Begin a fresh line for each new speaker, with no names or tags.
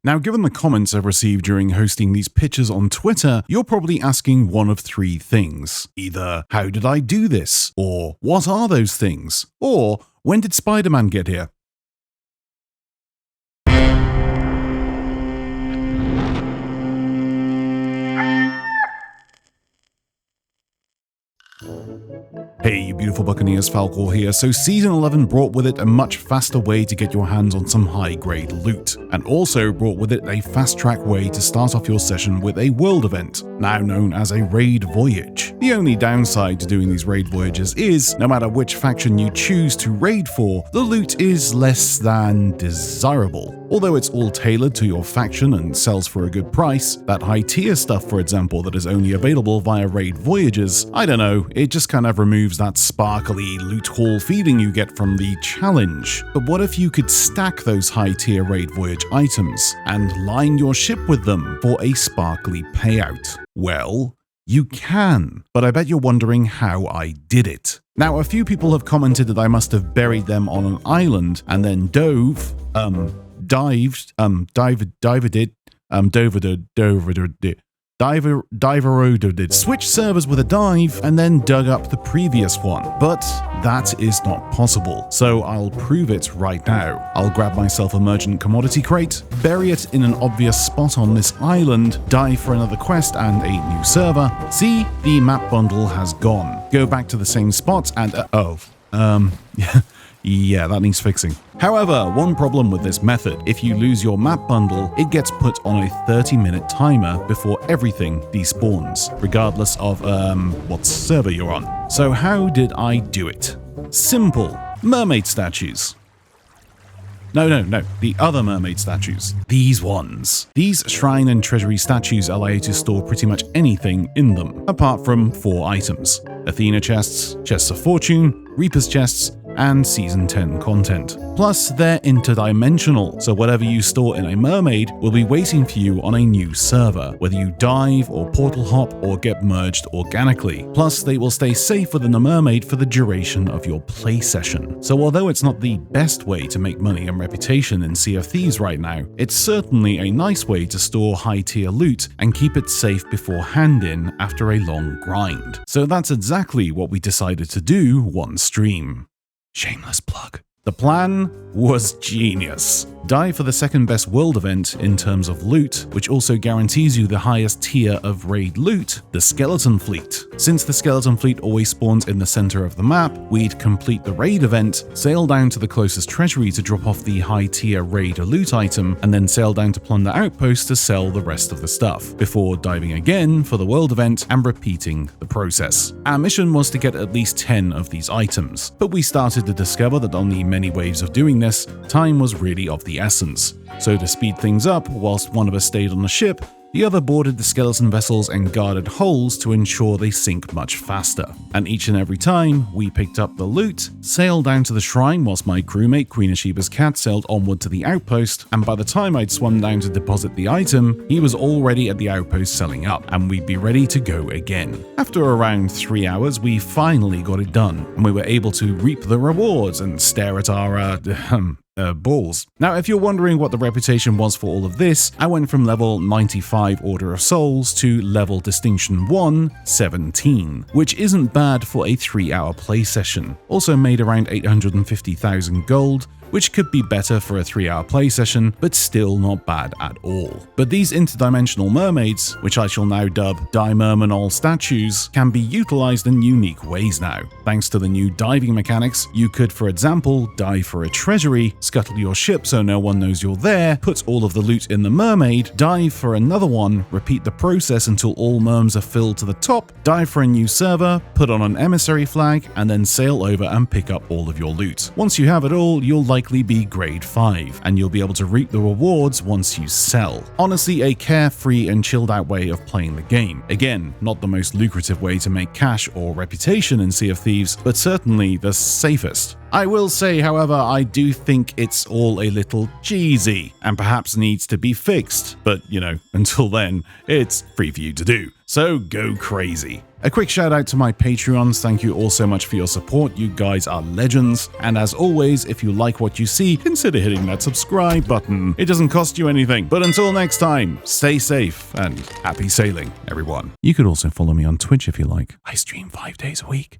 Now, given the comments I've received during hosting these pitches on Twitter, you're probably asking one of three things. Either, how did I do this? Or, what are those things? Or, when did Spider-Man get here? Hey, you beautiful Buccaneers, Falcore here. So Season 11 brought with it a much faster way to get your hands on some high-grade loot, and also brought with it a fast-track way to start off your session with a world event, now known as a raid voyage. The only downside to doing these raid voyages is, no matter which faction you choose to raid for, the loot is less than desirable. Although it's all tailored to your faction and sells for a good price, that high-tier stuff, for example, that is only available via raid voyages, I don't know, it just kind of removes that sparkly loot haul feeling you get from the challenge. But what if you could stack those high-tier raid voyage items and line your ship with them for a sparkly payout? Well, you can, but I bet you're wondering how I did it. Now, a few people have commented that I must have buried them on an island and then switched servers with a dive and then dug up the previous one, but that is not possible, so I'll prove it right now. I'll grab myself a merchant commodity crate, bury it in an obvious spot on this island, dive for another quest and a new server. See, the map bundle has gone. Go back to the same spot and yeah, that needs fixing. However, one problem with this method, if you lose your map bundle, it gets put on a 30-minute timer before everything despawns, regardless of what server you're on. So how did I do it? Simple. Mermaid statues. No, the other mermaid statues. These ones. These shrine and treasury statues allow you to store pretty much anything in them, apart from 4 items. Athena chests, chests of fortune, Reaper's chests, and Season 10 content. Plus, they're interdimensional, so whatever you store in a mermaid will be waiting for you on a new server, whether you dive or portal hop or get merged organically. Plus, they will stay safe within the mermaid for the duration of your play session. So although it's not the best way to make money and reputation in Sea of Thieves right now, it's certainly a nice way to store high-tier loot and keep it safe before hand-in after a long grind. So that's exactly what we decided to do one stream. Shameless plug. The plan was genius. Dive for the second best world event in terms of loot, which also guarantees you the highest tier of raid loot, the Skeleton Fleet. Since the Skeleton Fleet always spawns in the center of the map, we'd complete the raid event, sail down to the closest treasury to drop off the high tier raid loot item, and then sail down to Plunder Outpost to sell the rest of the stuff, before diving again for the world event and repeating the process. Our mission was to get at least 10 of these items, but we started to discover that on the many ways of doing this, time was really of the essence. So to speed things up, whilst one of us stayed on the ship, the other boarded the skeleton vessels and guarded holes to ensure they sink much faster. And each and every time, we picked up the loot, sailed down to the shrine whilst my crewmate Queen of Sheba's cat sailed onward to the outpost, and by the time I'd swum down to deposit the item, he was already at the outpost selling up, and we'd be ready to go again. After around 3 hours, we finally got it done, and we were able to reap the rewards and stare at our, balls. Now, if you're wondering what the reputation was for all of this, I went from level 95 Order of Souls to level Distinction 1, 17, which isn't bad for a 3-hour play session. Also made around 850,000 gold, which could be better for a 3-hour play session, but still not bad at all. But these interdimensional mermaids, which I shall now dub Dimermanol statues, can be utilized in unique ways now. Thanks to the new diving mechanics, you could, for example, dive for a treasury, scuttle your ship so no one knows you're there, put all of the loot in the mermaid, dive for another one, repeat the process until all merms are filled to the top, dive for a new server, put on an emissary flag, and then sail over and pick up all of your loot. Once you have it all, you'll likely be grade 5, and you'll be able to reap the rewards once you sell. Honestly, a carefree and chilled out way of playing the game. Again, not the most lucrative way to make cash or reputation in Sea of Thieves, but certainly the safest. I will say, however, I do think it's all a little cheesy and perhaps needs to be fixed, but you know, until then, it's free for you to do. So go crazy. A quick shout out to my Patreons. Thank you all so much for your support. You guys are legends. And as always, if you like what you see, consider hitting that subscribe button. It doesn't cost you anything. But until next time, stay safe and happy sailing, everyone. You could also follow me on Twitch if you like. I stream 5 days a week.